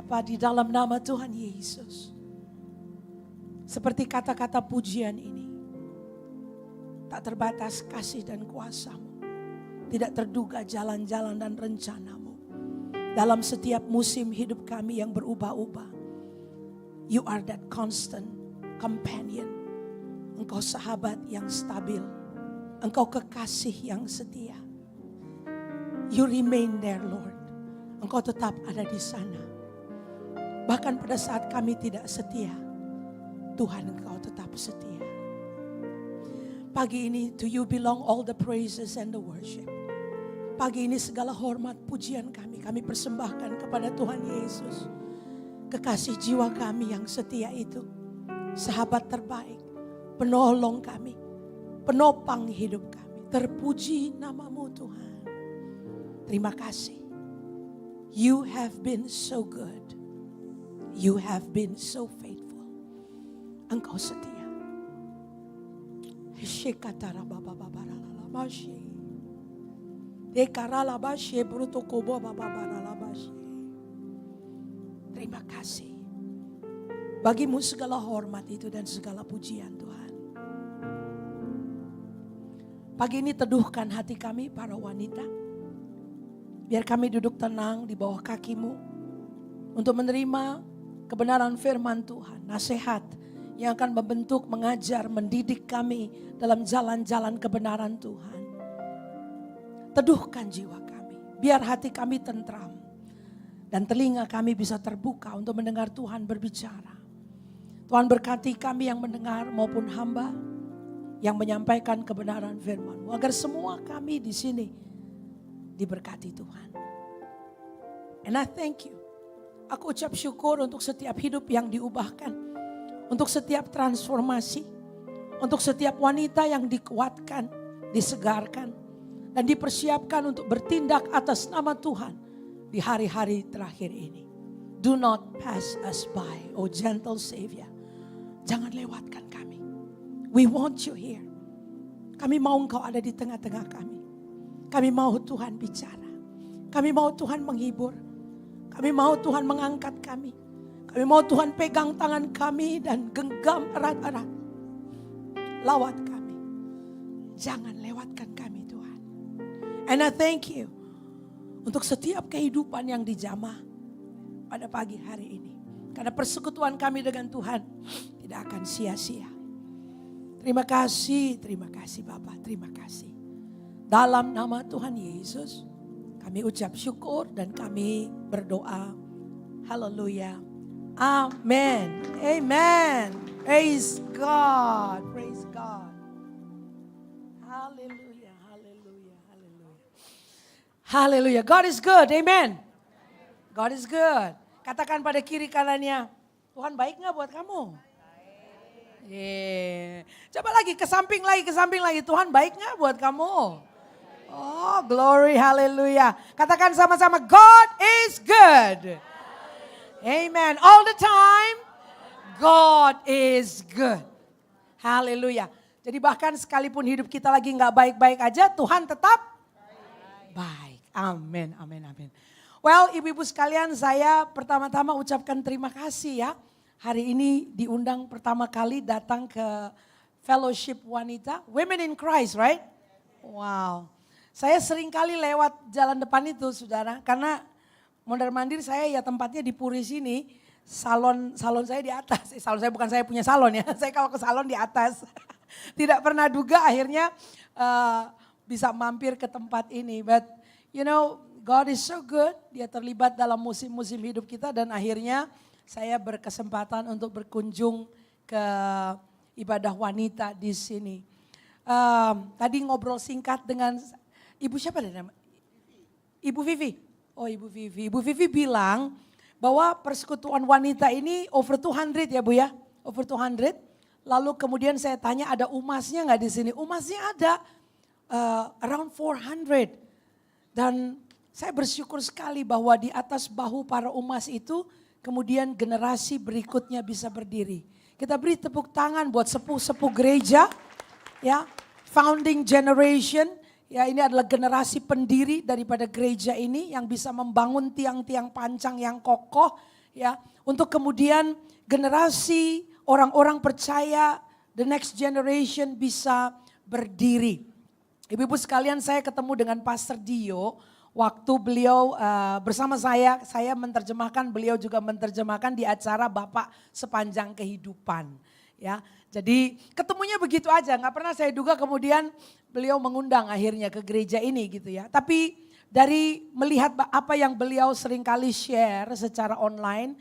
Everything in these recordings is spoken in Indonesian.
Bapa, di dalam nama Tuhan Yesus. Seperti kata-kata pujian ini. Tak terbatas kasih dan kuasa-Mu. Tidak terduga jalan-jalan dan rencana-Mu. Dalam setiap musim hidup kami yang berubah-ubah. You are that constant companion. Engkau sahabat yang stabil. Engkau kekasih yang setia. You remain there, Lord. Engkau tetap ada di sana. Bahkan pada saat kami tidak setia, Tuhan Engkau tetap setia. Pagi ini to you belong all the praises and the worship. Pagi ini segala hormat pujian kami persembahkan kepada Tuhan Yesus. Kekasih jiwa kami yang setia itu. Sahabat terbaik, penolong kami, penopang hidup kami. Terpuji nama-Mu Tuhan. Terima kasih. You have been so good. You have been so faithful. Engkau setia. Shekatara baba baba la bashi. Dekarala bashi bruto kobo baba baba la bashi. Terima kasih. Bagimu segala hormat itu dan segala pujian Tuhan. Pagi ini teduhkan hati kami para wanita. Biar kami duduk tenang di bawah kaki-Mu. Untuk menerima kebenaran firman Tuhan. Nasihat yang akan membentuk, mengajar, mendidik kami dalam jalan-jalan kebenaran Tuhan. Teduhkan jiwa kami. Biar hati kami tentram. Dan telinga kami bisa terbuka untuk mendengar Tuhan berbicara. Tuhan berkati kami yang mendengar maupun hamba yang menyampaikan kebenaran firman-Mu. Agar semua kami di sini diberkati Tuhan. And I thank you. Aku ucap syukur untuk setiap hidup yang diubahkan. Untuk setiap transformasi. Untuk setiap wanita yang dikuatkan, disegarkan. Dan dipersiapkan untuk bertindak atas nama Tuhan di hari-hari terakhir ini. Do not pass us by, oh gentle Savior. Jangan lewatkan kami. We want you here. Kami mau Engkau ada di tengah-tengah kami. Kami mau Tuhan bicara. Kami mau Tuhan menghibur. Kami mau Tuhan mengangkat kami. Kami mau Tuhan pegang tangan kami dan genggam erat-erat. Lawat kami. Jangan lewatkan kami Tuhan. And I thank you. Untuk setiap kehidupan yang dijamah pada pagi hari ini. Karena persekutuan kami dengan Tuhan tidak akan sia-sia. Terima kasih Bapak, terima kasih. Dalam nama Tuhan Yesus, kami ucap syukur dan kami berdoa. Haleluya. Amen. Amen. Praise God. Praise God. Hallelujah. Hallelujah. Hallelujah. Hallelujah. God is good. Amen. God is good. Katakan pada kiri kanannya, Tuhan baik gak buat kamu? Yeah. Coba lagi, ke samping lagi. Tuhan baik gak buat kamu? Oh, glory, hallelujah. Katakan sama-sama, God is good. Amen. All the time, God is good. Hallelujah. Jadi bahkan sekalipun hidup kita lagi gak baik-baik aja, Tuhan tetap baik. Amin, amin, amin. Well, ibu-ibu sekalian, saya pertama-tama ucapkan terima kasih ya. Hari ini diundang pertama kali datang ke fellowship wanita. Women in Christ, right? Wow. Saya sering kali lewat jalan depan itu, saudara. Karena mondar-mandir saya ya tempatnya di Puri sini. Salon saya di atas. Salon saya bukan saya punya salon ya. Saya kalau ke salon di atas. Tidak pernah duga akhirnya bisa mampir ke tempat ini. But you know, God is so good. Dia terlibat dalam musim-musim hidup kita dan akhirnya saya berkesempatan untuk berkunjung ke ibadah wanita di sini. Tadi ngobrol singkat dengan ibu siapa namanya? Ibu Vivi. Oh Ibu Vivi. Ibu Vivi bilang bahwa persekutuan wanita ini over 200 ya Bu ya. Over 200. Lalu kemudian saya tanya ada umasnya gak di sini? Umasnya ada around 400. Dan saya bersyukur sekali bahwa di atas bahu para umas itu kemudian generasi berikutnya bisa berdiri. Kita beri tepuk tangan buat sepuh-sepuh gereja, ya, founding generation, ya ini adalah generasi pendiri daripada gereja ini yang bisa membangun tiang-tiang pancang yang kokoh, ya, untuk kemudian generasi orang-orang percaya, the next generation bisa berdiri. Ibu-ibu sekalian, saya ketemu dengan Pastor Dio waktu beliau bersama saya menerjemahkan, beliau juga menerjemahkan di acara Bapak Sepanjang Kehidupan. Ya, jadi ketemunya begitu aja, nggak pernah saya duga kemudian beliau mengundang akhirnya ke gereja ini gitu ya. Tapi dari melihat apa yang beliau seringkali share secara online,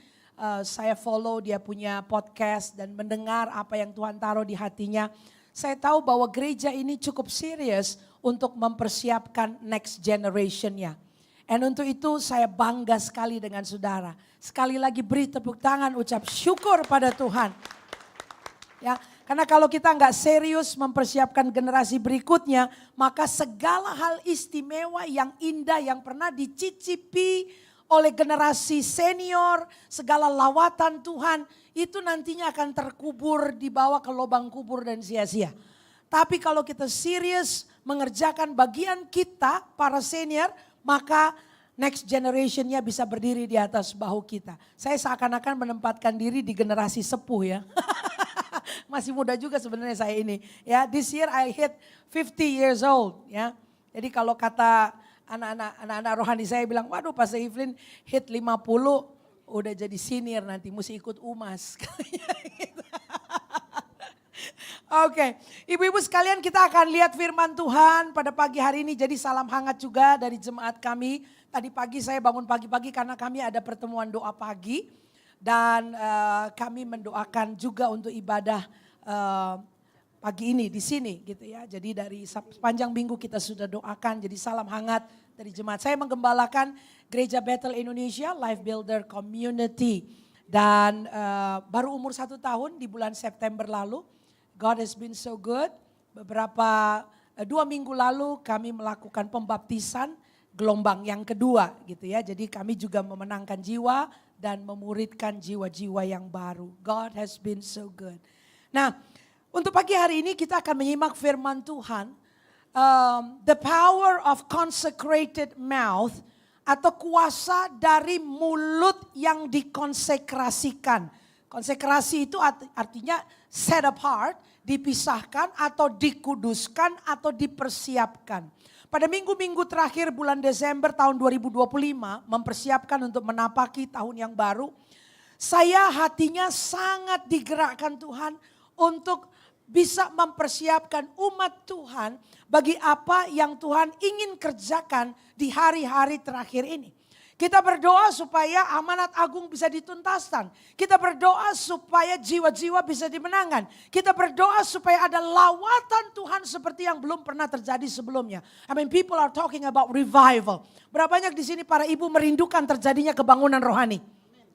saya follow dia punya podcast dan mendengar apa yang Tuhan taruh di hatinya. Saya tahu bahwa gereja ini cukup serius untuk mempersiapkan next generation-nya. Dan untuk itu saya bangga sekali dengan saudara. Sekali lagi beri tepuk tangan, ucap syukur pada Tuhan. Ya, karena kalau kita nggak serius mempersiapkan generasi berikutnya, maka segala hal istimewa yang indah yang pernah dicicipi oleh generasi senior, segala lawatan Tuhan, itu nantinya akan terkubur dibawa ke lubang kubur dan sia-sia. Tapi kalau kita serius mengerjakan bagian kita, para senior, maka next generation-nya bisa berdiri di atas bahu kita. Saya seakan-akan menempatkan diri di generasi sepuh ya. Masih muda juga sebenarnya saya ini. Ya, this year I hit 50 years old. Ya, jadi kalau kata anak-anak rohani saya bilang, waduh Pastor Evelyn hit 50 udah jadi senior nanti mesti ikut UMAS. Oke, ibu-ibu sekalian kita akan lihat firman Tuhan pada pagi hari ini. Jadi salam hangat juga dari jemaat kami. Tadi pagi saya bangun pagi-pagi karena kami ada pertemuan doa pagi. Dan kami mendoakan juga untuk ibadah pagi ini di sini gitu ya. Jadi dari sepanjang minggu kita sudah doakan. Jadi salam hangat dari jemaat. Saya menggembalakan Gereja Bethel Indonesia Life Builder Community. Dan baru umur 1 tahun di bulan September lalu. God has been so good. Beberapa 2 minggu lalu kami melakukan pembaptisan gelombang yang kedua gitu ya. Jadi kami juga memenangkan jiwa dan memuridkan jiwa-jiwa yang baru. God has been so good. Nah, untuk pagi hari ini kita akan menyimak firman Tuhan. The power of consecrated mouth atau kuasa dari mulut yang dikonsekrasikan. Konsekrasi itu artinya set apart, dipisahkan atau dikuduskan atau dipersiapkan. Pada minggu-minggu terakhir bulan Desember tahun 2025 mempersiapkan untuk menapaki tahun yang baru. Saya hatinya sangat digerakkan Tuhan untuk bisa mempersiapkan umat Tuhan bagi apa yang Tuhan ingin kerjakan di hari-hari terakhir ini. Kita berdoa supaya amanat agung bisa dituntaskan. Kita berdoa supaya jiwa-jiwa bisa dimenangkan. Kita berdoa supaya ada lawatan Tuhan seperti yang belum pernah terjadi sebelumnya. I mean, people are talking about revival. Berapa banyak di sini para ibu merindukan terjadinya kebangunan rohani?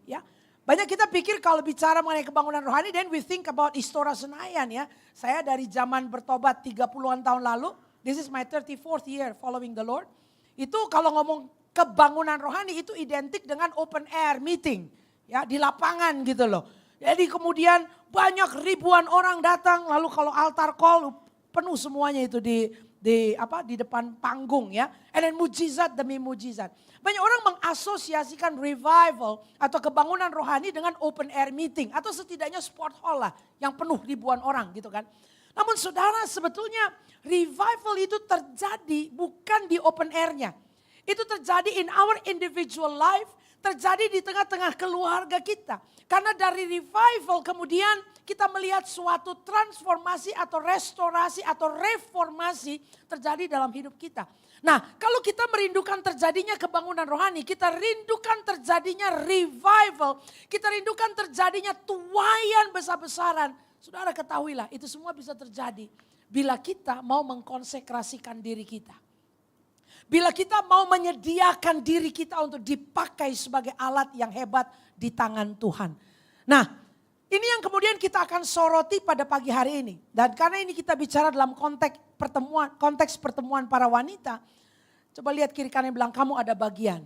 Ya, banyak kita pikir kalau bicara mengenai kebangunan rohani, then we think about Istora Senayan ya. Saya dari zaman bertobat 30-an tahun lalu, this is my 34th year following the Lord. Itu kalau ngomong kebangunan rohani itu identik dengan open air meeting ya di lapangan gitu loh. Jadi kemudian banyak ribuan orang datang, lalu kalau altar call penuh semuanya itu di depan panggung ya. And then mujizat demi mujizat. Banyak orang mengasosiasikan revival atau kebangunan rohani dengan open air meeting atau setidaknya sport hall lah yang penuh ribuan orang gitu kan. Namun saudara, sebetulnya revival itu terjadi bukan di open airnya. Itu terjadi in our individual life, terjadi di tengah-tengah keluarga kita. Karena dari revival kemudian kita melihat suatu transformasi atau restorasi atau reformasi terjadi dalam hidup kita. Nah, kalau kita merindukan terjadinya kebangunan rohani, kita rindukan terjadinya revival, kita rindukan terjadinya tuaian besar-besaran. Saudara ketahuilah, itu semua bisa terjadi bila kita mau mengkonsekrasikan diri kita. Bila kita mau menyediakan diri kita untuk dipakai sebagai alat yang hebat di tangan Tuhan. Nah, ini yang kemudian kita akan soroti pada pagi hari ini. Dan karena ini kita bicara dalam konteks pertemuan para wanita. Coba lihat kiri kanan bilang, kamu ada bagian.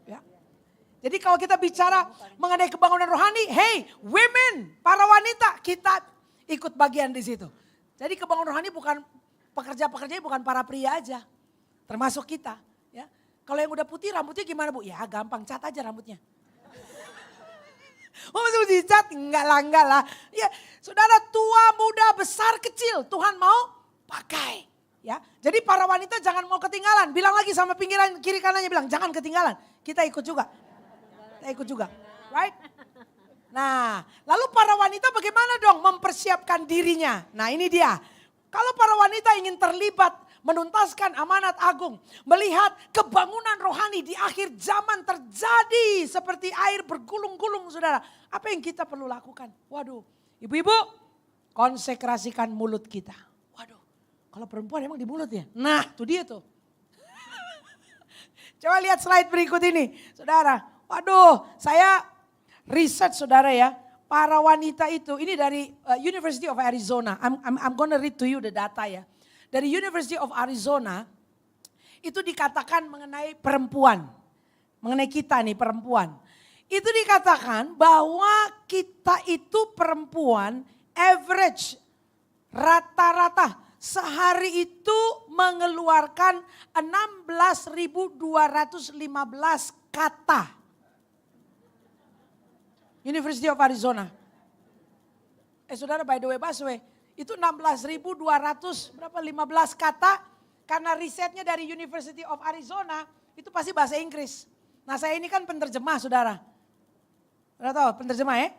Ya. Jadi kalau kita bicara mengenai kebangunan rohani, hey women, para wanita, kita ikut bagian di situ. Jadi kebangunan rohani bukan pekerja-pekerjanya bukan para pria aja. Termasuk kita. Ya. Kalau yang udah putih rambutnya gimana Bu? Ya gampang, cat aja rambutnya. Oh masih mujizat? Enggak lah. Ya, saudara tua, muda, besar, kecil, Tuhan mau pakai. Ya, jadi para wanita jangan mau ketinggalan. Bilang lagi sama pinggiran kiri kanannya, bilang jangan ketinggalan. Kita ikut juga. Kita ikut juga. Right? Nah, lalu para wanita bagaimana dong mempersiapkan dirinya? Nah ini dia. Kalau para wanita ingin terlibat menuntaskan amanat agung, melihat kebangunan rohani di akhir zaman terjadi seperti air bergulung-gulung, saudara. Apa yang kita perlu lakukan? Waduh, ibu-ibu, konsekrasikan mulut kita. Waduh, kalau perempuan emang di mulut ya? Nah, itu dia tuh. Coba lihat slide berikut ini, saudara. Waduh, saya riset saudara ya, para wanita itu, ini dari University of Arizona. I'm gonna read to you the data ya. Dari University of Arizona, itu dikatakan mengenai perempuan. Mengenai kita nih perempuan. Itu dikatakan bahwa kita itu perempuan average, rata-rata sehari itu mengeluarkan 16.215 kata. University of Arizona. Saudara, by the way, Baswe, itu 16.200 berapa 15 kata karena risetnya dari University of Arizona itu pasti bahasa Inggris. Nah, saya ini kan penerjemah, saudara. Saudara tahu penerjemah ya?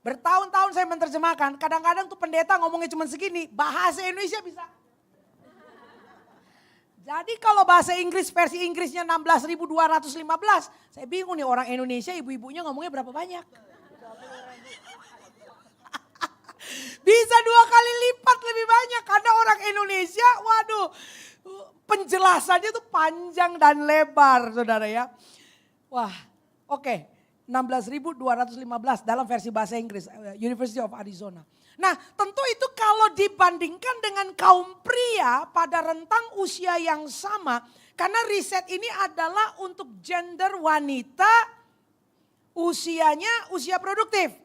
Bertahun-tahun saya menerjemahkan, kadang-kadang tuh pendeta ngomongnya cuma segini, bahasa Indonesia bisa. Jadi kalau bahasa Inggris versi Inggrisnya 16.215, saya bingung nih orang Indonesia ibu-ibunya ngomongnya berapa banyak. Bisa 2 kali lipat lebih banyak karena orang Indonesia, waduh, penjelasannya tuh panjang dan lebar, saudara ya. Wah, oke, 16.215 dalam versi bahasa Inggris, University of Arizona. Nah, tentu itu kalau dibandingkan dengan kaum pria pada rentang usia yang sama, karena riset ini adalah untuk gender wanita usianya usia produktif.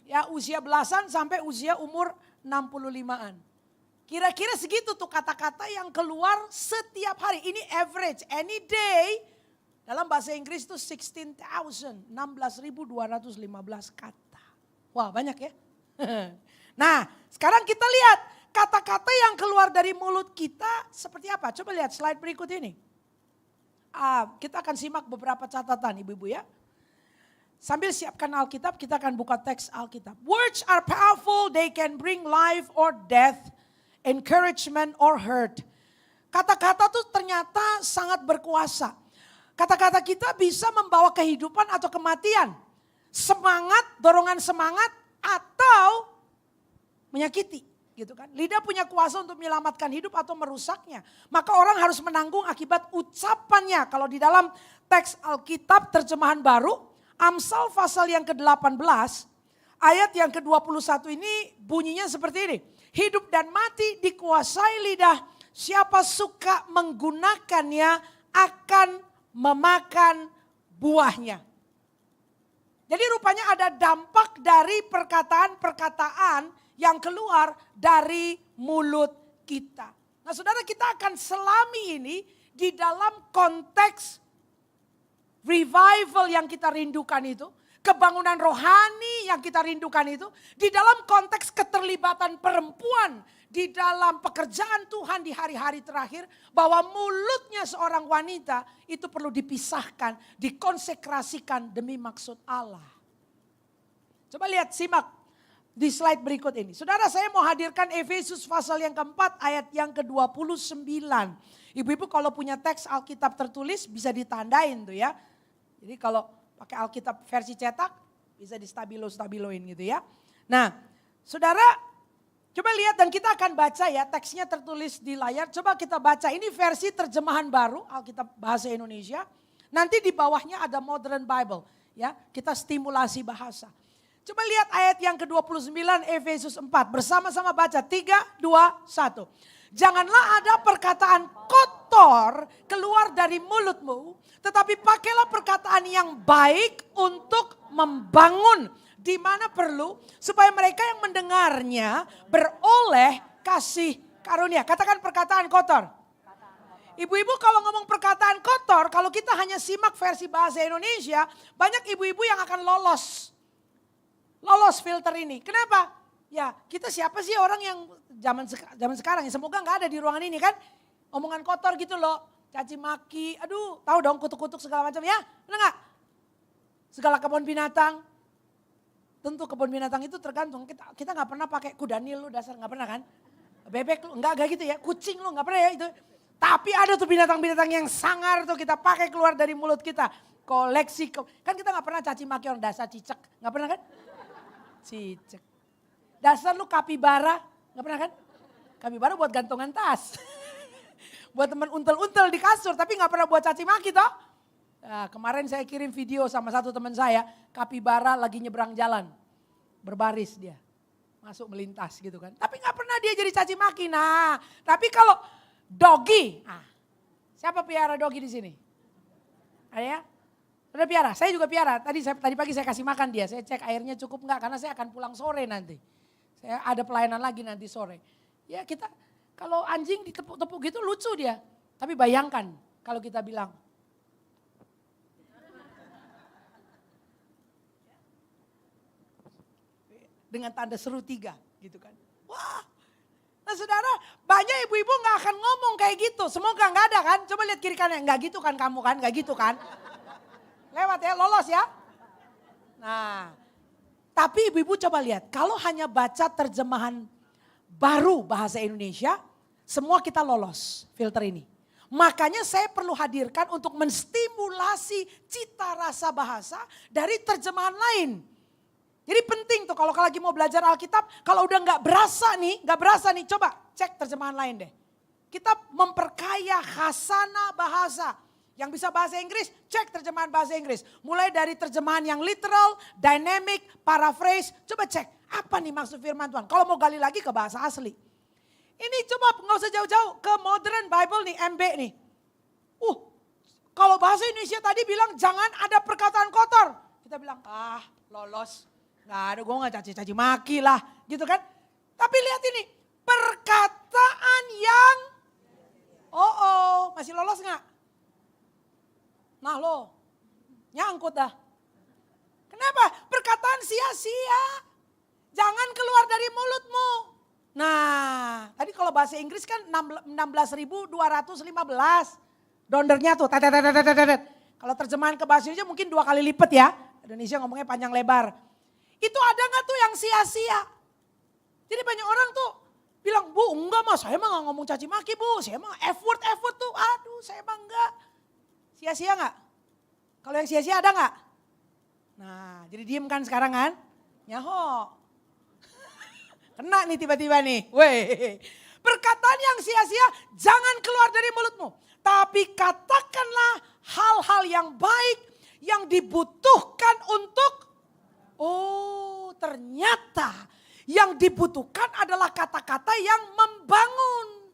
Ya, usia belasan sampai usia umur 65-an. Kira-kira segitu tuh kata-kata yang keluar setiap hari. Ini average, any day. Dalam bahasa Inggris itu 16.215 kata. Wah, banyak ya. Nah, sekarang kita lihat kata-kata yang keluar dari mulut kita seperti apa. Coba lihat slide berikut ini. Kita akan simak beberapa catatan ibu-ibu ya. Sambil siapkan Alkitab, kita akan buka teks Alkitab. Words are powerful, they can bring life or death, encouragement or hurt. Kata-kata tuh ternyata sangat berkuasa. Kata-kata kita bisa membawa kehidupan atau kematian. Semangat, dorongan semangat, atau menyakiti. Gitu kan. Lidah punya kuasa untuk menyelamatkan hidup atau merusaknya. Maka orang harus menanggung akibat ucapannya. Kalau di dalam teks Alkitab terjemahan baru, Amsal pasal yang ke-18, ayat yang ke-21 ini bunyinya seperti ini. Hidup dan mati dikuasai lidah, siapa suka menggunakannya akan memakan buahnya. Jadi rupanya ada dampak dari perkataan-perkataan yang keluar dari mulut kita. Nah saudara, kita akan selami ini di dalam konteks revival yang kita rindukan itu, kebangunan rohani yang kita rindukan itu, di dalam konteks keterlibatan perempuan di dalam pekerjaan Tuhan di hari-hari terakhir, bahwa mulutnya seorang wanita itu perlu dipisahkan, dikonsekrasikan demi maksud Allah. Coba lihat, simak di slide berikut ini. Saudara, saya mau hadirkan Efesus pasal yang keempat ayat yang ke-29. Ibu-ibu kalau punya teks Alkitab tertulis bisa ditandain tuh ya. Jadi kalau pakai Alkitab versi cetak bisa distabilo-stabiloin gitu ya. Nah, saudara coba lihat dan kita akan baca ya, teksnya tertulis di layar. Coba kita baca, ini versi terjemahan baru Alkitab bahasa Indonesia. Nanti di bawahnya ada Modern Bible ya, kita stimulasi bahasa. Coba lihat ayat yang ke-29 Efesus 4, bersama-sama baca 3, 2, 1. Janganlah ada perkataan kotor keluar dari mulutmu, tetapi pakailah perkataan yang baik untuk membangun di mana perlu, supaya mereka yang mendengarnya beroleh kasih karunia. Katakan perkataan kotor. Ibu-ibu kalau ngomong perkataan kotor, kalau kita hanya simak versi bahasa Indonesia, banyak ibu-ibu yang akan lolos. lolos filter ini. Kenapa? Ya kita siapa sih orang yang zaman sekarang ya, semoga gak ada di ruangan ini kan. Omongan kotor gitu loh, caci maki, aduh tahu dong kutuk-kutuk segala macam ya, benar gak? Segala kebun binatang, tentu kebun binatang itu tergantung, kita gak pernah pakai kuda nil lu dasar, gak pernah kan? Bebek lu, enggak gitu ya, kucing lu gak pernah ya itu. Tapi ada tuh binatang-binatang yang sangar tuh kita pakai keluar dari mulut kita. Koleksi, kan kita gak pernah caci maki orang dasar cicak, gak pernah kan? Cicak. Dasar lu kapibara, gak pernah kan? Kapibara buat gantungan tas. Buat teman untel-untel di kasur, tapi gak pernah buat caci maki toh. Nah, kemarin saya kirim video sama satu teman saya, kapibara lagi nyebrang jalan. Berbaris dia, masuk melintas gitu kan. Tapi gak pernah dia jadi caci maki. Nah, tapi kalau doggy, siapa piara doggy di sini? Ada ya? Udah piara, saya juga piara. Tadi pagi saya kasih makan dia, saya cek airnya cukup enggak karena saya akan pulang sore nanti. Saya ada pelayanan lagi nanti sore. Ya kita kalau anjing ditepuk-tepuk gitu lucu dia. Tapi bayangkan kalau kita bilang. Dengan tanda seru 3 gitu kan. Wah. Nah saudara banyak ibu-ibu gak akan ngomong kayak gitu. Semoga gak ada kan. Coba lihat kiri kanan. Gak gitu kan kamu kan. Gak gitu kan. Lewat ya lolos ya. Nah. Tapi ibu-ibu coba lihat, kalau hanya baca terjemahan baru bahasa Indonesia, semua kita lolos filter ini. Makanya saya perlu hadirkan untuk menstimulasi cita rasa bahasa dari terjemahan lain. Jadi penting tuh kalau lagi mau belajar Alkitab, kalau udah gak berasa nih, coba cek terjemahan lain deh. Kita memperkaya khasana bahasa. Yang bisa bahasa Inggris, cek terjemahan bahasa Inggris. Mulai dari terjemahan yang literal, dynamic, paraphrase. Coba cek, apa nih maksud firman Tuhan. Kalau mau gali lagi ke bahasa asli. Ini coba gak usah jauh-jauh ke Modern Bible nih, MB nih. Kalau bahasa Indonesia tadi bilang jangan ada perkataan kotor. Kita bilang, lolos. Gak ada, gue gak caci-caci maki lah. Gitu kan. Tapi lihat ini, perkataan yang, masih lolos gak? Nah lo, nyangkut dah. Kenapa? Perkataan sia-sia. Jangan keluar dari mulutmu. Nah, tadi kalau bahasa Inggris kan 16.215. Dondernya tuh. Kalau terjemahan ke bahasa Indonesia mungkin 2 kali lipat ya. Indonesia ngomongnya panjang lebar. Itu ada gak tuh yang sia-sia? Jadi banyak orang tuh bilang, Bu enggak mas, saya mah gak ngomong caci maki bu. Saya mah effort tuh, aduh saya mah enggak. Sia-sia gak? Kalau yang sia-sia ada gak? Nah jadi diem kan sekarang kan? Nyaho. Kena nih tiba-tiba nih. Weh. Perkataan yang sia-sia jangan keluar dari mulutmu. Tapi katakanlah hal-hal yang baik yang dibutuhkan untuk. Ternyata yang dibutuhkan adalah kata-kata yang membangun.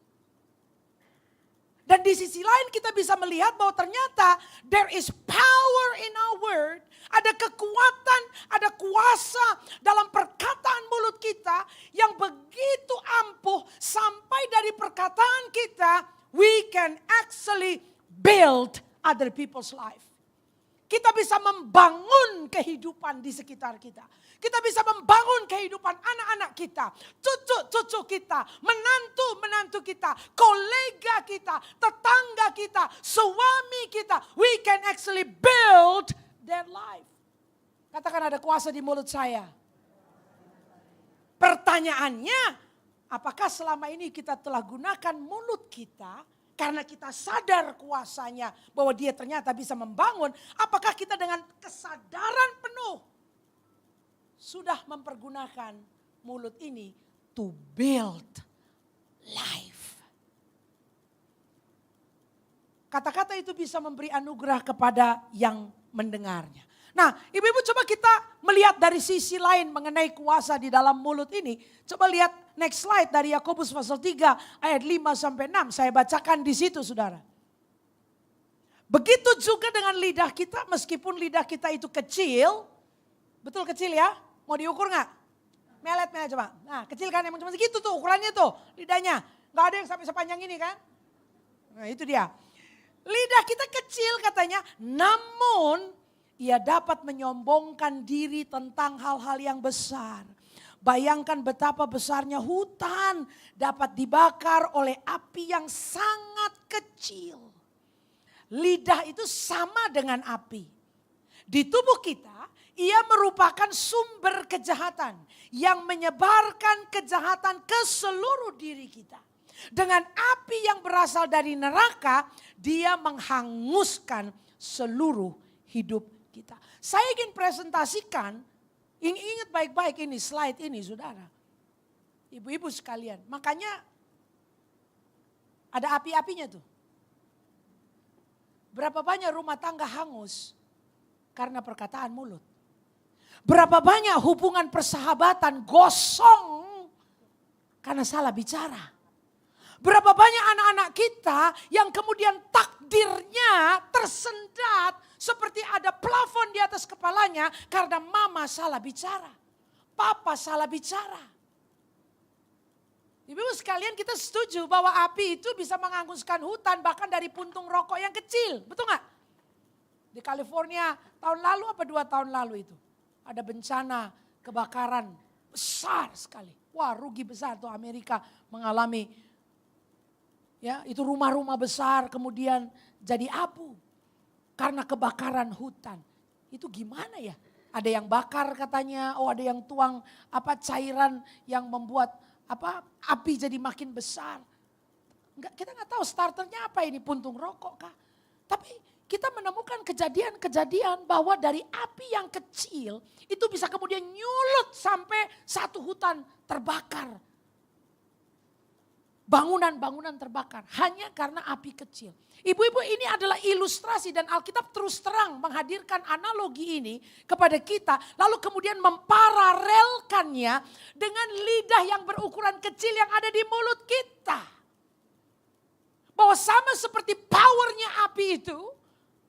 Dan di sisi lain kita bisa melihat bahwa ternyata there is power in our word. Ada kekuatan, ada kuasa dalam perkataan mulut kita yang begitu ampuh sampai dari perkataan kita we can actually build other people's life. Kita bisa membangun kehidupan di sekitar kita. Kita bisa membangun kehidupan anak-anak kita, cucu-cucu kita, menantu-menantu kita, kolega kita, tetangga kita, suami kita. We can actually build their life. Katakan ada kuasa di mulut saya. Pertanyaannya, apakah selama ini kita telah gunakan mulut kita karena kita sadar kuasanya bahwa dia ternyata bisa membangun. Apakah kita dengan kesadaran penuh sudah mempergunakan mulut ini to build life. Kata-kata itu bisa memberi anugerah kepada yang mendengarnya. Nah, ibu-ibu coba kita melihat dari sisi lain mengenai kuasa di dalam mulut ini. Coba lihat next slide dari Yakobus pasal 3 ayat 5 sampai 6. Saya bacakan di situ saudara. Begitu juga dengan lidah kita, meskipun lidah kita itu kecil. Betul kecil ya? Mau diukur gak? Melet coba. Nah kecil kan emang cuma segitu tuh ukurannya tuh lidahnya. Gak ada yang sampai sepanjang ini kan? Nah itu dia. Lidah kita kecil katanya, namun Ia dapat menyombongkan diri tentang hal-hal yang besar. Bayangkan betapa besarnya hutan dapat dibakar oleh api yang sangat kecil. Lidah itu sama dengan api. Di tubuh kita, ia merupakan sumber kejahatan yang menyebarkan kejahatan ke seluruh diri kita. Dengan api yang berasal dari neraka, dia menghanguskan seluruh hidup kita. Saya ingin presentasikan, ingat baik-baik ini slide ini saudara. Ibu-ibu sekalian, makanya ada api-apinya tuh. Berapa banyak rumah tangga hangus karena perkataan mulut. Berapa banyak hubungan persahabatan gosong karena salah bicara. Berapa banyak anak-anak kita yang kemudian takdirnya tersendat seperti ada plafon di atas kepalanya karena mama salah bicara. Papa salah bicara. Ibu sekalian, kita setuju bahwa api itu bisa menghanguskan hutan bahkan dari puntung rokok yang kecil. Betul gak? Di California tahun lalu apa 2 tahun lalu itu. Ada bencana kebakaran besar sekali. Wah, rugi besar tuh Amerika mengalami. Ya, itu rumah-rumah besar kemudian jadi abu karena kebakaran hutan. Itu gimana ya? Ada yang bakar katanya, ada yang tuang cairan yang membuat api jadi makin besar. Kita nggak tahu starternya apa ini, puntung rokok kah? Tapi kita menemukan kejadian-kejadian bahwa dari api yang kecil itu bisa kemudian nyulut sampai satu hutan terbakar. Bangunan-bangunan terbakar hanya karena api kecil. Ibu-ibu, ini adalah ilustrasi dan Alkitab terus terang menghadirkan analogi ini kepada kita. Lalu kemudian memparalelkannya dengan lidah yang berukuran kecil yang ada di mulut kita. Bahwa sama seperti powernya api itu,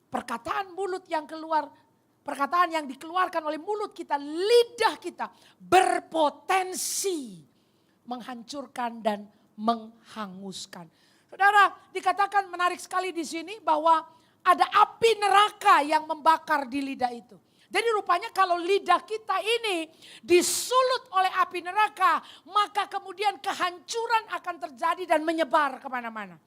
perkataan mulut yang keluar, perkataan yang dikeluarkan oleh mulut kita, lidah kita berpotensi menghancurkan dan menghanguskan. Saudara, dikatakan menarik sekali di sini bahwa ada api neraka yang membakar di lidah itu. Jadi rupanya kalau lidah kita ini disulut oleh api neraka, maka kemudian kehancuran akan terjadi dan menyebar kemana-mana.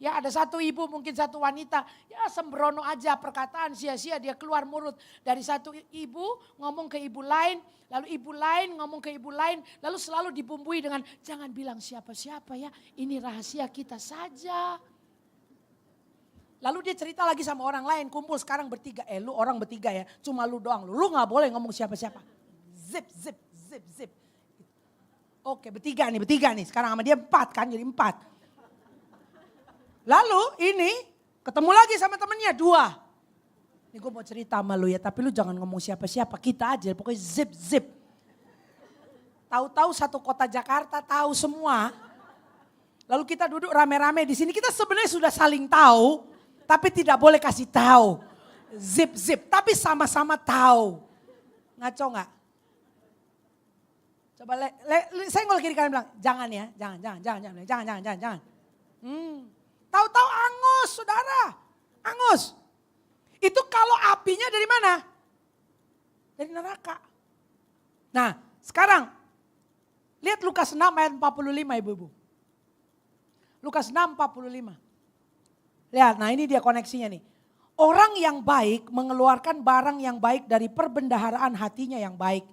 Ya, ada satu ibu, mungkin satu wanita, ya sembrono aja perkataan sia-sia, dia keluar mulut dari satu ibu ngomong ke ibu lain, lalu ibu lain ngomong ke ibu lain, lalu selalu dibumbui dengan jangan bilang siapa-siapa ya, ini rahasia kita saja. Lalu dia cerita lagi sama orang lain, kumpul sekarang bertiga, lu orang bertiga ya, cuma lu doang, lu gak boleh ngomong siapa-siapa. Zip, zip, zip, zip. Oke, bertiga nih, sekarang sama dia 4 kan, jadi 4. Lalu ini ketemu lagi sama temennya 2. Ini gue mau cerita sama lu ya, tapi lu jangan ngomong siapa-siapa, kita aja pokoknya zip. Tahu-tahu satu kota Jakarta tahu semua. Lalu kita duduk rame-rame di sini, kita sebenarnya sudah saling tahu, tapi tidak boleh kasih tahu. Zip, tapi sama-sama tahu. Ngaco nggak? Coba saya ngol kiri kanan bilang, jangan ya, jangan. Tahu-tahu angus, saudara. Angus. Itu kalau apinya dari mana? Dari neraka. Nah, sekarang lihat Lukas 6 ayat 45 ibu-ibu. Lukas 6 45. Lihat, nah ini dia koneksinya nih. Orang yang baik mengeluarkan barang yang baik dari perbendaharaan hatinya yang baik.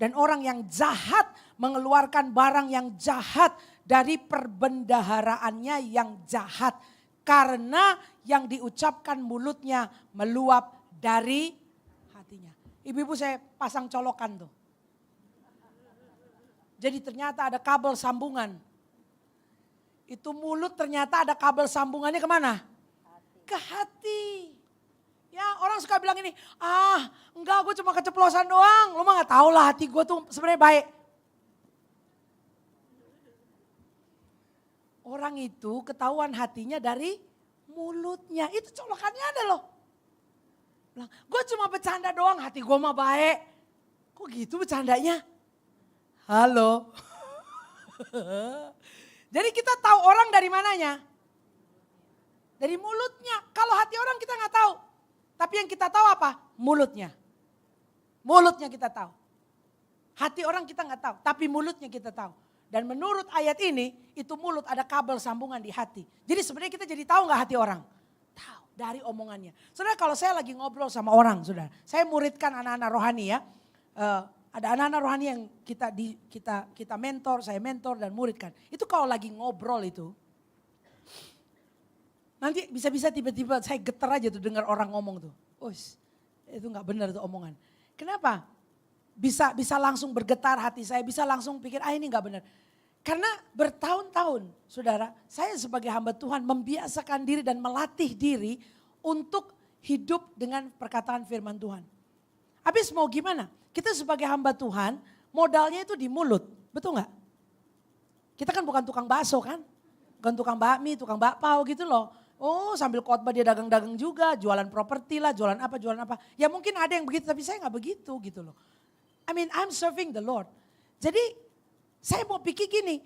Dan orang yang jahat mengeluarkan barang yang jahat dari perbendaharaannya yang jahat. Karena yang diucapkan mulutnya meluap dari hatinya. Ibu-ibu saya pasang colokan tuh. Jadi ternyata ada kabel sambungan. Itu mulut ternyata ada kabel sambungannya kemana? Ke hati. Ya orang suka bilang ini, enggak gue cuma keceplosan doang. Lu mah gak tau lah hati gue tuh sebenarnya baik. Orang itu ketahuan hatinya dari mulutnya. Itu colokannya ada loh. Bilang, gue cuma bercanda doang, hati gue mah baik. Kok gitu bercandanya? Halo. Jadi kita tahu orang dari mananya? Dari mulutnya. Kalau hati orang kita gak tahu. Tapi yang kita tahu apa? Mulutnya. Mulutnya kita tahu. Hati orang kita nggak tahu, tapi mulutnya kita tahu. Dan menurut ayat ini, itu mulut ada kabel sambungan di hati. Jadi sebenarnya kita jadi tahu nggak hati orang? Tahu dari omongannya. Saudara, kalau saya lagi ngobrol sama orang, saudara, saya muridkan anak-anak rohani ya. Ada anak-anak rohani yang kita mentor, saya mentor dan muridkan. Itu kalau lagi ngobrol itu, nanti bisa-bisa tiba-tiba saya getar aja tuh dengar orang ngomong tuh. Itu nggak benar tuh omongan. Kenapa? Bisa langsung bergetar hati saya, bisa langsung pikir ini nggak benar. Karena bertahun-tahun saudara, saya sebagai hamba Tuhan membiasakan diri dan melatih diri untuk hidup dengan perkataan firman Tuhan. Habis mau gimana? Kita sebagai hamba Tuhan modalnya itu di mulut, betul nggak? Kita kan bukan tukang bakso kan? Bukan tukang bakmi, tukang bakpao gitu loh. Sambil khotbah dia dagang-dagang juga, jualan properti lah, jualan apa. Ya mungkin ada yang begitu, tapi saya nggak begitu gitu loh. I'm serving the Lord. Jadi saya mau pikir gini,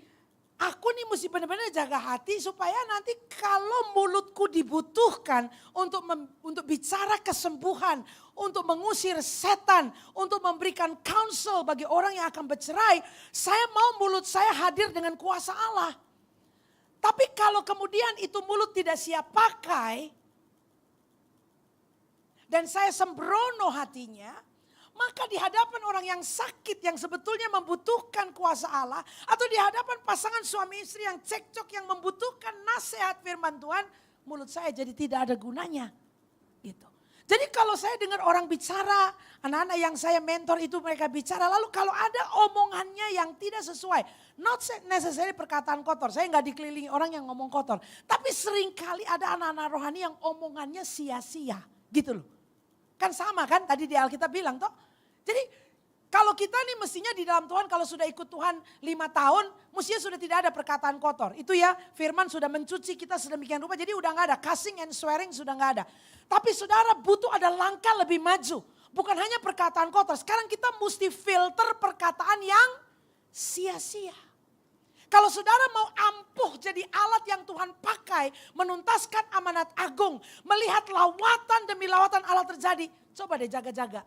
aku nih mesti benar-benar jaga hati supaya nanti kalau mulutku dibutuhkan untuk bicara kesembuhan, untuk mengusir setan, untuk memberikan counsel bagi orang yang akan bercerai, saya mau mulut saya hadir dengan kuasa Allah. Tapi kalau kemudian itu mulut tidak siap pakai, dan saya sembrono hatinya, maka di hadapan orang yang sakit yang sebetulnya membutuhkan kuasa Allah, atau di hadapan pasangan suami istri yang cekcok yang membutuhkan nasihat firman Tuhan, mulut saya jadi tidak ada gunanya. Gitu. Jadi kalau saya dengar orang bicara, anak-anak yang saya mentor itu mereka bicara, lalu kalau ada omongannya yang tidak sesuai, not necessarily perkataan kotor, saya nggak dikelilingi orang yang ngomong kotor, tapi seringkali ada anak-anak rohani yang omongannya sia-sia, gitu loh. Kan sama kan tadi di Alkitab bilang toh. Jadi kalau kita nih mestinya di dalam Tuhan kalau sudah ikut Tuhan 5 tahun mestinya sudah tidak ada perkataan kotor. Itu ya firman sudah mencuci kita sedemikian rupa jadi udah gak ada. Cussing and swearing sudah gak ada. Tapi saudara butuh ada langkah lebih maju. Bukan hanya perkataan kotor. Sekarang kita mesti filter perkataan yang sia-sia. Kalau saudara mau ampuh jadi alat yang Tuhan pakai menuntaskan amanat agung, melihat lawatan demi lawatan Allah terjadi, coba deh jaga-jaga.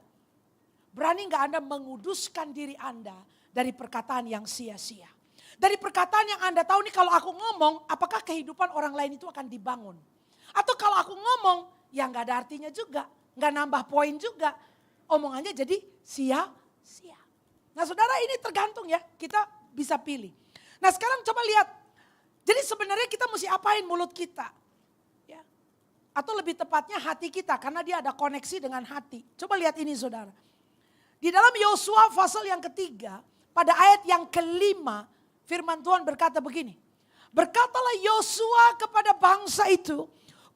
Berani gak Anda menguduskan diri Anda dari perkataan yang sia-sia? Dari perkataan yang Anda tahu nih kalau aku ngomong, apakah kehidupan orang lain itu akan dibangun? Atau kalau aku ngomong, ya gak ada artinya juga, gak nambah poin juga. Omongannya jadi sia-sia. Nah saudara ini tergantung ya, kita bisa pilih. Nah sekarang coba lihat, jadi sebenarnya kita mesti apain mulut kita? Ya. Atau lebih tepatnya hati kita, karena dia ada koneksi dengan hati. Coba lihat ini saudara. Di dalam Yosua pasal yang ketiga, pada ayat yang kelima, firman Tuhan berkata begini. Berkatalah Yosua kepada bangsa itu,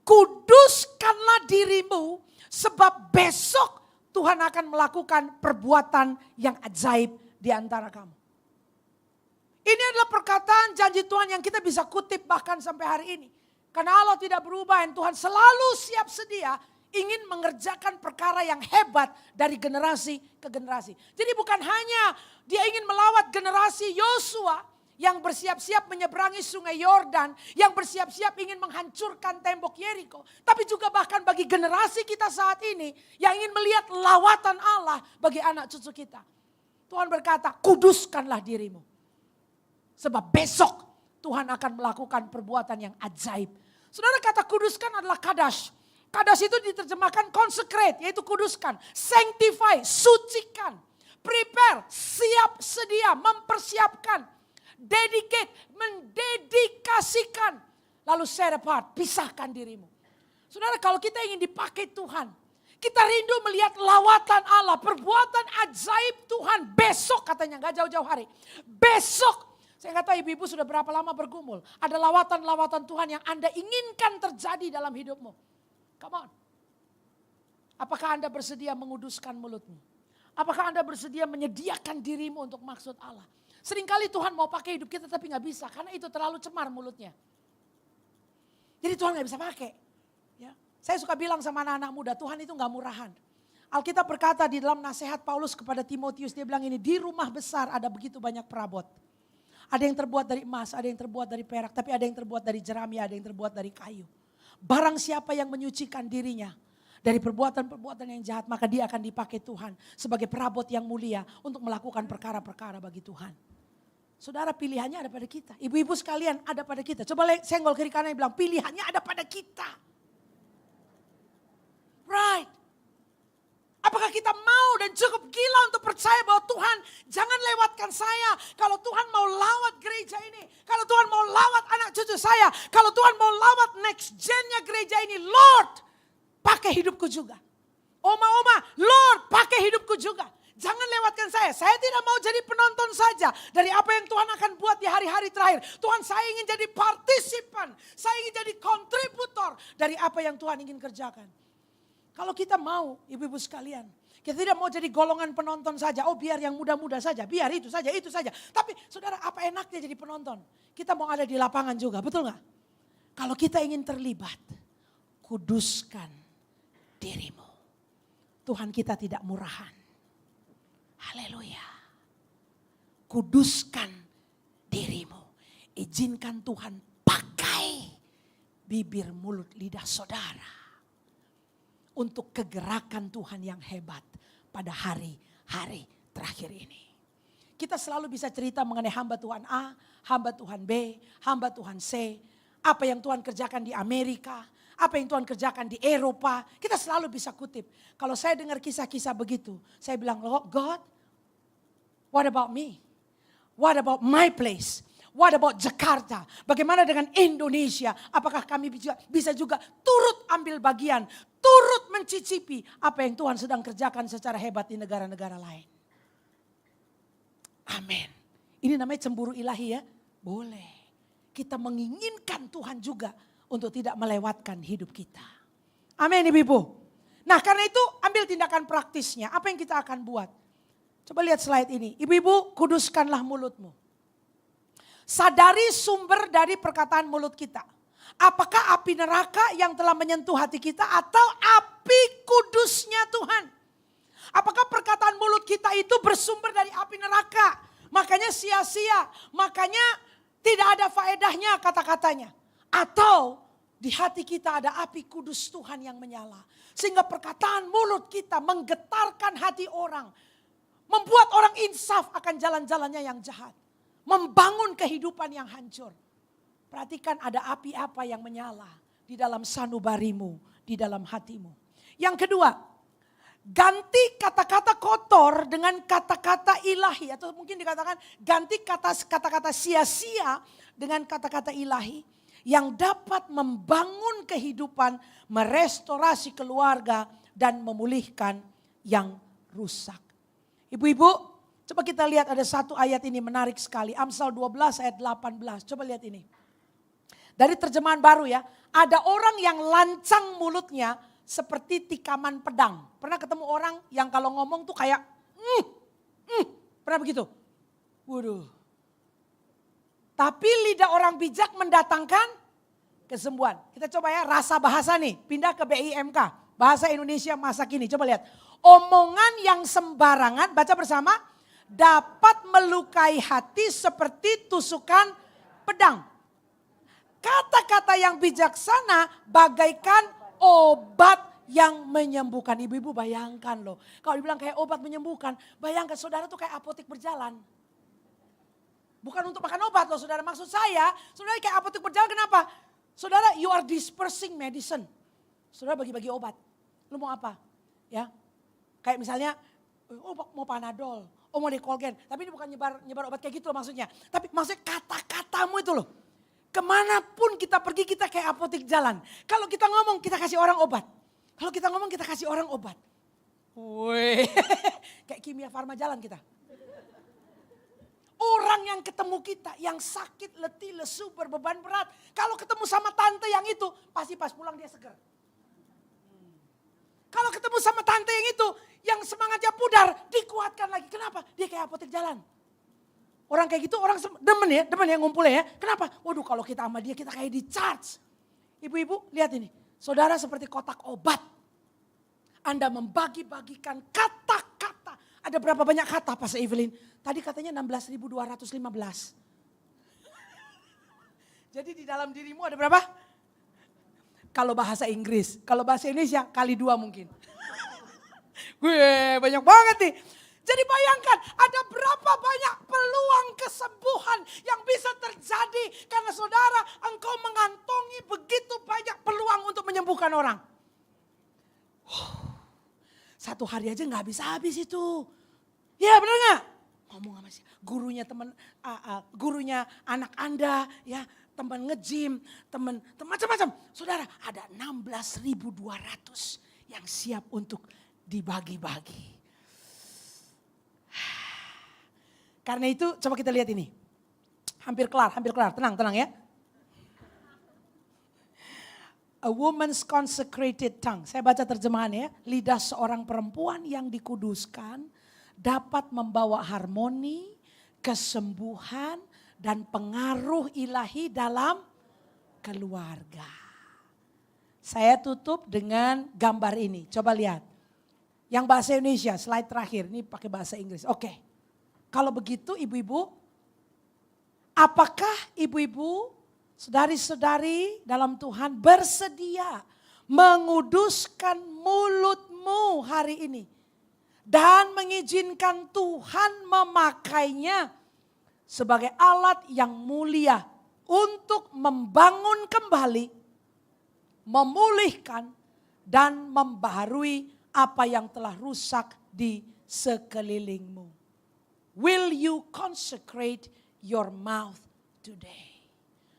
kuduskanlah dirimu sebab besok Tuhan akan melakukan perbuatan yang ajaib di antara kamu. Ini adalah perkataan janji Tuhan yang kita bisa kutip bahkan sampai hari ini. Karena Allah tidak berubah dan Tuhan selalu siap sedia ingin mengerjakan perkara yang hebat dari generasi ke generasi. Jadi bukan hanya dia ingin melawat generasi Yosua yang bersiap-siap menyeberangi sungai Yordan, yang bersiap-siap ingin menghancurkan tembok Yeriko. Tapi juga bahkan bagi generasi kita saat ini yang ingin melihat lawatan Allah bagi anak cucu kita. Tuhan berkata, kuduskanlah dirimu. Sebab besok Tuhan akan melakukan perbuatan yang ajaib. Saudara kata kuduskan adalah kadash. Kadash itu diterjemahkan consecrate, yaitu kuduskan. Sanctify, sucikan. Prepare, siap sedia, mempersiapkan. Dedicate, mendedikasikan. Lalu set apart, pisahkan dirimu. Saudara kalau kita ingin dipakai Tuhan. Kita rindu melihat lawatan Allah, perbuatan ajaib Tuhan. Besok katanya, gak jauh-jauh hari. Besok. Saya kata ibu-ibu sudah berapa lama bergumul. Ada lawatan-lawatan Tuhan yang Anda inginkan terjadi dalam hidupmu. Come on. Apakah Anda bersedia menguduskan mulutmu? Apakah Anda bersedia menyediakan dirimu untuk maksud Allah? Seringkali Tuhan mau pakai hidup kita tapi gak bisa. Karena itu terlalu cemar mulutnya. Jadi Tuhan gak bisa pakai. Ya. Saya suka bilang sama anak-anak muda, Tuhan itu gak murahan. Alkitab berkata di dalam nasihat Paulus kepada Timotius, dia bilang ini, di rumah besar ada begitu banyak perabot. Ada yang terbuat dari emas, ada yang terbuat dari perak, tapi ada yang terbuat dari jerami, ada yang terbuat dari kayu. Barang siapa yang menyucikan dirinya dari perbuatan-perbuatan yang jahat, maka dia akan dipakai Tuhan sebagai perabot yang mulia untuk melakukan perkara-perkara bagi Tuhan. Saudara, pilihannya ada pada kita. Ibu-ibu sekalian, ada pada kita. Coba senggol kiri kanan bilang, pilihannya ada pada kita. Right. Apakah kita mau dan cukup gila untuk percaya bahwa Tuhan jangan lewatkan saya. Kalau Tuhan mau lawat gereja ini. Kalau Tuhan mau lawat anak cucu saya. Kalau Tuhan mau lawat next gen-nya gereja ini. Lord, pakai hidupku juga. Oma-oma, Lord, pakai hidupku juga. Jangan lewatkan saya. Saya tidak mau jadi penonton saja dari apa yang Tuhan akan buat di hari-hari terakhir. Tuhan, saya ingin jadi partisipan. Saya ingin jadi kontributor dari apa yang Tuhan ingin kerjakan. Kalau kita mau, ibu-ibu sekalian, kita tidak mau jadi golongan penonton saja. Oh, biar yang muda-muda saja, biar itu saja, itu saja. Tapi saudara, apa enaknya jadi penonton? Kita mau ada di lapangan juga, betul gak? Kalau kita ingin terlibat, kuduskan dirimu. Tuhan kita tidak murahan. Haleluya. Kuduskan dirimu. Izinkan Tuhan pakai bibir, mulut, lidah saudara. Untuk kegerakan Tuhan yang hebat pada hari-hari terakhir ini. Kita selalu bisa cerita mengenai hamba Tuhan A, hamba Tuhan B, hamba Tuhan C. Apa yang Tuhan kerjakan di Amerika, apa yang Tuhan kerjakan di Eropa. Kita selalu bisa kutip. Kalau saya dengar kisah-kisah begitu, saya bilang, God, what about me? What about my place? What about Jakarta? Bagaimana dengan Indonesia? Apakah kami bisa juga turut ambil bagian, turut mencicipi apa yang Tuhan sedang kerjakan secara hebat di negara-negara lain? Amin. Ini namanya cemburu ilahi ya? Boleh. Kita menginginkan Tuhan juga untuk tidak melewatkan hidup kita. Amin ibu-ibu. Nah karena itu ambil tindakan praktisnya. Apa yang kita akan buat? Coba lihat slide ini. Ibu-ibu, kuduskanlah mulutmu. Sadari sumber dari perkataan mulut kita. Apakah api neraka yang telah menyentuh hati kita atau api kudusnya Tuhan? Apakah perkataan mulut kita itu bersumber dari api neraka? Makanya sia-sia, makanya tidak ada faedahnya kata-katanya. Atau di hati kita ada api kudus Tuhan yang menyala. Sehingga perkataan mulut kita menggetarkan hati orang. Membuat orang insaf akan jalan-jalannya yang jahat. Membangun kehidupan yang hancur. Perhatikan ada api apa yang menyala di dalam sanubarimu, di dalam hatimu. Yang kedua, ganti kata-kata kotor dengan kata-kata ilahi. Atau mungkin dikatakan ganti kata-kata sia-sia dengan kata-kata ilahi. Yang dapat membangun kehidupan, merestorasi keluarga dan memulihkan yang rusak. Ibu-ibu, coba kita lihat ada satu ayat ini menarik sekali. Amsal 12 ayat 18. Coba lihat ini. Dari terjemahan baru ya. Ada orang yang lancang mulutnya seperti tikaman pedang. Pernah ketemu orang yang kalau ngomong tuh kayak pernah begitu? Waduh. Tapi lidah orang bijak mendatangkan kesembuhan. Kita coba ya rasa bahasa nih. Pindah ke BIMK. Bahasa Indonesia masa kini. Coba lihat. Omongan yang sembarangan, baca bersama. Dapat melukai hati seperti tusukan pedang. Kata-kata yang bijaksana bagaikan obat yang menyembuhkan. Ibu-ibu bayangkan loh. Kalau dibilang kayak obat menyembuhkan, bayangkan saudara tuh kayak apotek berjalan. Bukan untuk makan obat loh saudara. Maksud saya, saudara kayak apotek berjalan kenapa? Saudara, you are dispersing medicine. Saudara bagi-bagi obat. Lu mau apa? Ya, kayak misalnya, oh mau Panadol. Oh mau Decolgen, tapi ini bukan nyebar obat kayak gitu loh maksudnya. Tapi maksudnya kata-katamu itu loh. Kemanapun kita pergi kita kayak apotek jalan. Kalau kita ngomong kita kasih orang obat. Kalau kita ngomong kita kasih orang obat. Wih, kayak kimia farma jalan kita. Orang yang ketemu kita yang sakit, letih, lesu, berbeban berat. Kalau ketemu sama tante yang itu pasti pas pulang dia seger. Kalau ketemu sama tante yang itu yang semangatnya pudar, dikuatkan lagi. Kenapa? Dia kayak apotek jalan. Orang kayak gitu, orang demen ya ngumpulnya ya. Kenapa? Waduh kalau kita sama dia, kita kayak di charge. Ibu-ibu lihat ini, saudara seperti kotak obat. Anda membagi-bagikan kata-kata. Ada berapa banyak kata Pastor Evelyn? Tadi katanya 16.215. Jadi di dalam dirimu ada berapa? Kalau bahasa Inggris, kalau bahasa Indonesia kali 2 mungkin. Gue banyak banget nih. Jadi bayangkan ada berapa banyak peluang kesembuhan yang bisa terjadi karena saudara engkau mengantongi begitu banyak peluang untuk menyembuhkan orang. Satu hari aja gak habis-habis itu. Ya benar gak? Ngomong sama si gurunya gurunya anak Anda, ya teman nge-gym, teman macam-macam. Saudara ada 16.200 yang siap untuk dibagi-bagi. Karena itu coba kita lihat ini. Hampir kelar. Tenang ya. A woman's consecrated tongue. Saya baca terjemahannya ya. Lidah seorang perempuan yang dikuduskan dapat membawa harmoni, kesembuhan, dan pengaruh ilahi dalam keluarga. Saya tutup dengan gambar ini. Coba lihat. Yang bahasa Indonesia, slide terakhir. Ini pakai bahasa Inggris. Oke. Kalau begitu ibu-ibu, apakah ibu-ibu, saudari-saudari dalam Tuhan bersedia menguduskan mulutmu hari ini. Dan mengizinkan Tuhan memakainya sebagai alat yang mulia untuk membangun kembali, memulihkan dan membaharui apa yang telah rusak di sekelilingmu. Will you consecrate your mouth today?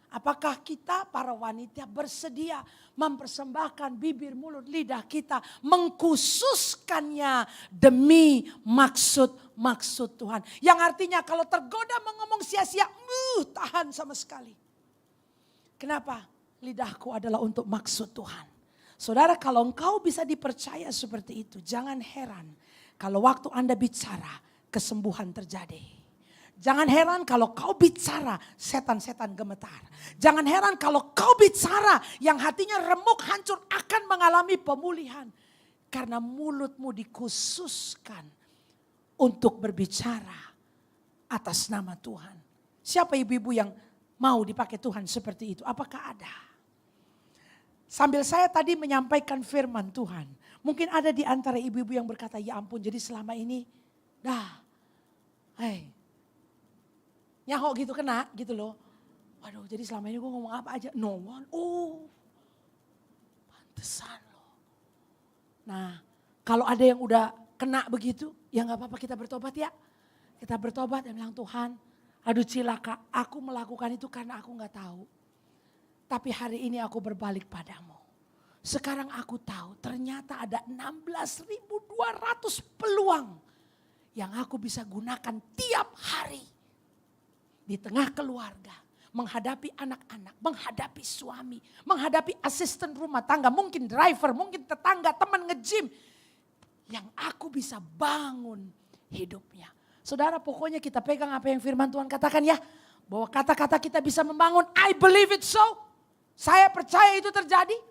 Apakah kita para wanita bersedia mempersembahkan bibir, mulut, lidah kita, mengkhususkannya demi maksud-maksud Tuhan. Yang artinya kalau tergoda mengomong sia-sia, tahan sama sekali. Kenapa? Lidahku adalah untuk maksud Tuhan. Saudara, kalau engkau bisa dipercaya seperti itu, jangan heran kalau waktu Anda bicara, kesembuhan terjadi. Jangan heran kalau kau bicara setan-setan gemetar. Jangan heran kalau kau bicara yang hatinya remuk hancur akan mengalami pemulihan. Karena mulutmu dikhususkan untuk berbicara atas nama Tuhan. Siapa ibu-ibu yang mau dipakai Tuhan seperti itu? Apakah ada? Sambil saya tadi menyampaikan firman Tuhan. Mungkin ada di antara ibu-ibu yang berkata, ya ampun jadi selama ini nyahok gitu kena gitu loh. Waduh jadi selama ini gue ngomong apa aja. No one. Pantesan loh. Nah kalau ada yang udah kena begitu. Ya gak apa-apa kita bertobat ya. Kita bertobat dan bilang Tuhan. Aduh cilaka aku melakukan itu karena aku gak tahu. Tapi hari ini aku berbalik padamu. Sekarang aku tahu ternyata ada 16.200 peluang. Yang aku bisa gunakan tiap hari. Di tengah keluarga. Menghadapi anak-anak. Menghadapi suami. Menghadapi asisten rumah tangga. Mungkin driver. Mungkin tetangga. Teman nge-gym. Yang aku bisa bangun hidupnya. Saudara pokoknya kita pegang apa yang firman Tuhan katakan ya. Bahwa kata-kata kita bisa membangun. I believe it so. Saya percaya itu terjadi.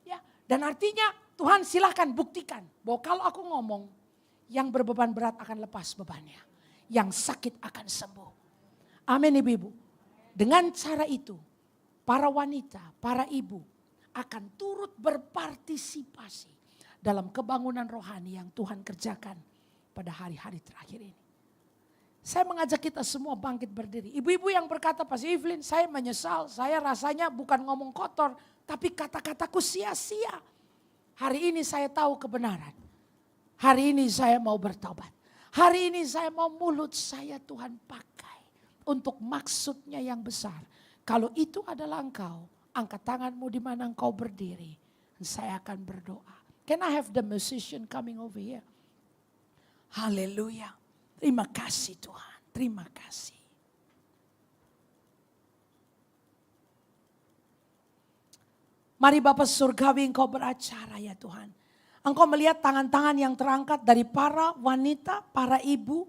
Ya. Dan artinya Tuhan silahkan buktikan. Bahwa kalau aku ngomong. Yang berbeban berat akan lepas bebannya. Yang sakit akan sembuh. Amin ibu-ibu. Dengan cara itu, para wanita, para ibu akan turut berpartisipasi dalam kebangunan rohani yang Tuhan kerjakan pada hari-hari terakhir ini. Saya mengajak kita semua bangkit berdiri. Ibu-ibu yang berkata, Pastor Evelyn, saya menyesal, saya rasanya bukan ngomong kotor, tapi kata-kataku sia-sia. Hari ini saya tahu kebenaran. Hari ini saya mau bertobat. Hari ini saya mau mulut saya Tuhan pakai untuk maksudnya yang besar. Kalau itu adalah engkau, angkat tanganmu di mana engkau berdiri. Saya akan berdoa. Can I have the musician coming over here? Haleluya. Terima kasih Tuhan. Terima kasih. Mari Bapa Surgawi engkau beracara ya Tuhan. Engkau melihat tangan-tangan yang terangkat dari para wanita, para ibu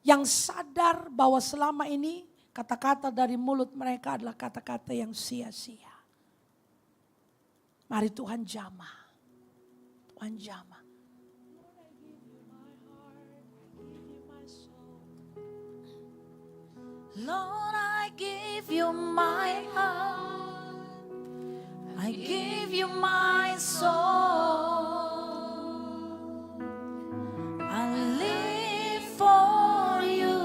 yang sadar bahwa selama ini kata-kata dari mulut mereka adalah kata-kata yang sia-sia. Mari Tuhan jamah. Tuhan jamah. Lord, I give you my heart. I give you my soul. I live for you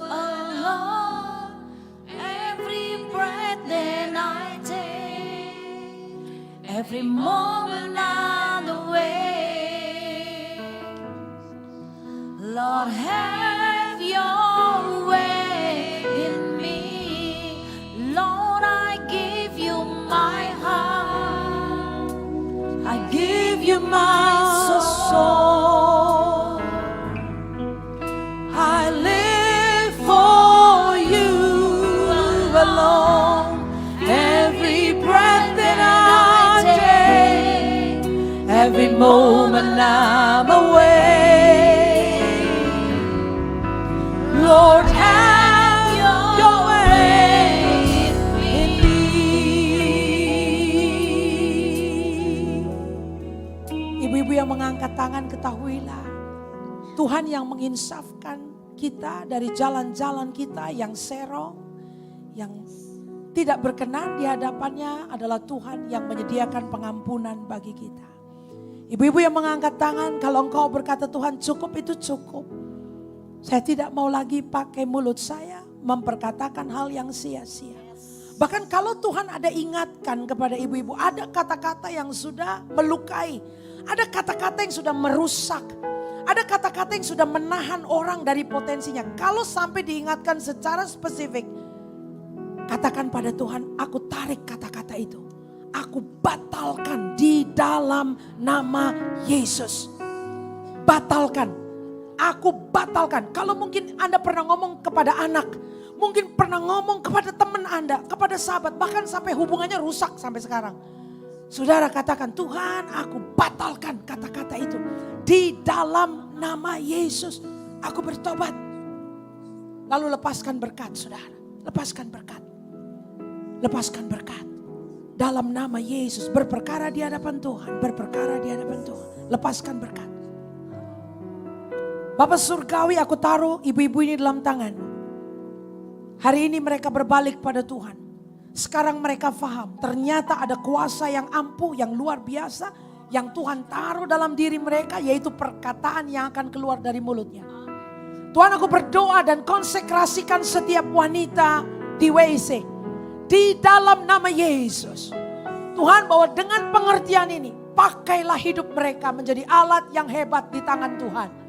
alone. Every breath that I take, every moment on the way. Lord, have your way in me. Lord, I give you my heart. I give you my soul. I live for you alone. Every breath that I take, every moment I'm away. Lord, have your way in me. Ibu-ibu yang mengangkat tangan, ketahuilah Tuhan yang menginsafkan kita dari jalan-jalan kita yang serong, yang tidak berkenan di hadapannya adalah Tuhan yang menyediakan pengampunan bagi kita. Ibu-ibu yang mengangkat tangan, kalau engkau berkata Tuhan cukup, itu cukup. Saya tidak mau lagi pakai mulut saya memperkatakan hal yang sia-sia. Bahkan kalau Tuhan ada ingatkan kepada ibu-ibu, ada kata-kata yang sudah melukai, ada kata-kata yang sudah merusak, ada kata-kata yang sudah menahan orang dari potensinya. Kalau sampai diingatkan secara spesifik, katakan pada Tuhan, aku tarik kata-kata itu. Aku batalkan di dalam nama Yesus. Batalkan. Aku batalkan. Kalau mungkin Anda pernah ngomong kepada anak, mungkin pernah ngomong kepada teman Anda, kepada sahabat, bahkan sampai hubungannya rusak sampai sekarang. Saudara katakan, Tuhan, aku batalkan kata-kata itu. Di dalam nama Yesus, aku bertobat. Lalu lepaskan berkat, saudara. Lepaskan berkat. Lepaskan berkat. Dalam nama Yesus, berperkara di hadapan Tuhan. Berperkara di hadapan Tuhan. Lepaskan berkat. Bapak Surgawi, aku taruh ibu-ibu ini dalam tangan. Hari ini mereka berbalik pada Tuhan. Sekarang mereka paham, ternyata ada kuasa yang ampuh, yang luar biasa, yang Tuhan taruh dalam diri mereka, yaitu perkataan yang akan keluar dari mulutnya. Tuhan, aku berdoa dan konsekrasikan setiap wanita di WIC, di dalam nama Yesus. Tuhan, bahwa dengan pengertian ini, pakailah hidup mereka menjadi alat yang hebat di tangan Tuhan.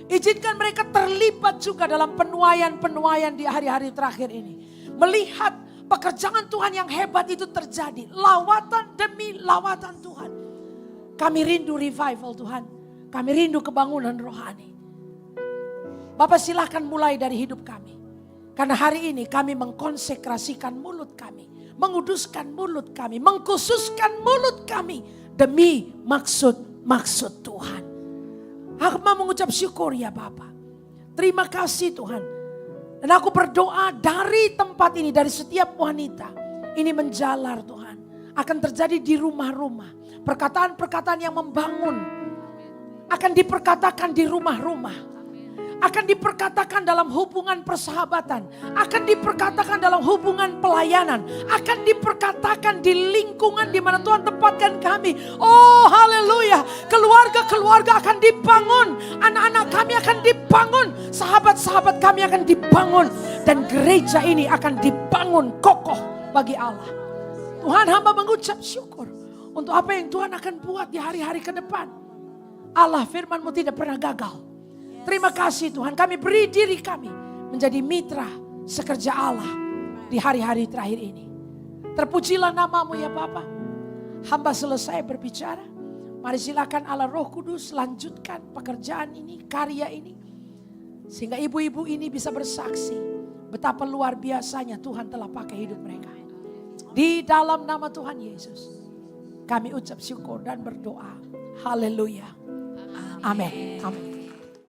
Izinkan mereka terlibat juga dalam penuaian-penuaian di hari-hari terakhir ini. Melihat pekerjaan Tuhan yang hebat itu terjadi. Lawatan demi lawatan Tuhan. Kami rindu revival Tuhan. Kami rindu kebangunan rohani. Bapak silahkan mulai dari hidup kami. Karena hari ini kami mengkonsekrasikan mulut kami. Menguduskan mulut kami. Mengkhususkan mulut kami. Demi maksud-maksud Tuhan. Aku mau mengucap syukur ya Bapa. Terima kasih Tuhan. Dan aku berdoa dari tempat ini, dari setiap wanita. Ini menjalar Tuhan. Akan terjadi di rumah-rumah. Perkataan-perkataan yang membangun. Akan diperkatakan di rumah-rumah. Akan diperkatakan dalam hubungan persahabatan. Akan diperkatakan dalam hubungan pelayanan. Akan diperkatakan di lingkungan di mana Tuhan tempatkan kami. Oh haleluya. Keluarga-keluarga akan dibangun. Anak-anak kami akan dibangun. Sahabat-sahabat kami akan dibangun. Dan gereja ini akan dibangun kokoh bagi Allah. Tuhan, hamba mengucap syukur untuk apa yang Tuhan akan buat di hari-hari ke depan. Allah, firman-Mu tidak pernah gagal. Terima kasih Tuhan, kami beri diri kami menjadi mitra sekerja Allah di hari-hari terakhir ini. Terpujilah nama-Mu ya Bapa. Hamba selesai berbicara. Mari silakan Allah Roh Kudus lanjutkan pekerjaan ini, karya ini. Sehingga ibu-ibu ini bisa bersaksi betapa luar biasanya Tuhan telah pakai hidup mereka. Di dalam nama Tuhan Yesus, kami ucap syukur dan berdoa. Haleluya. Amin. Amin.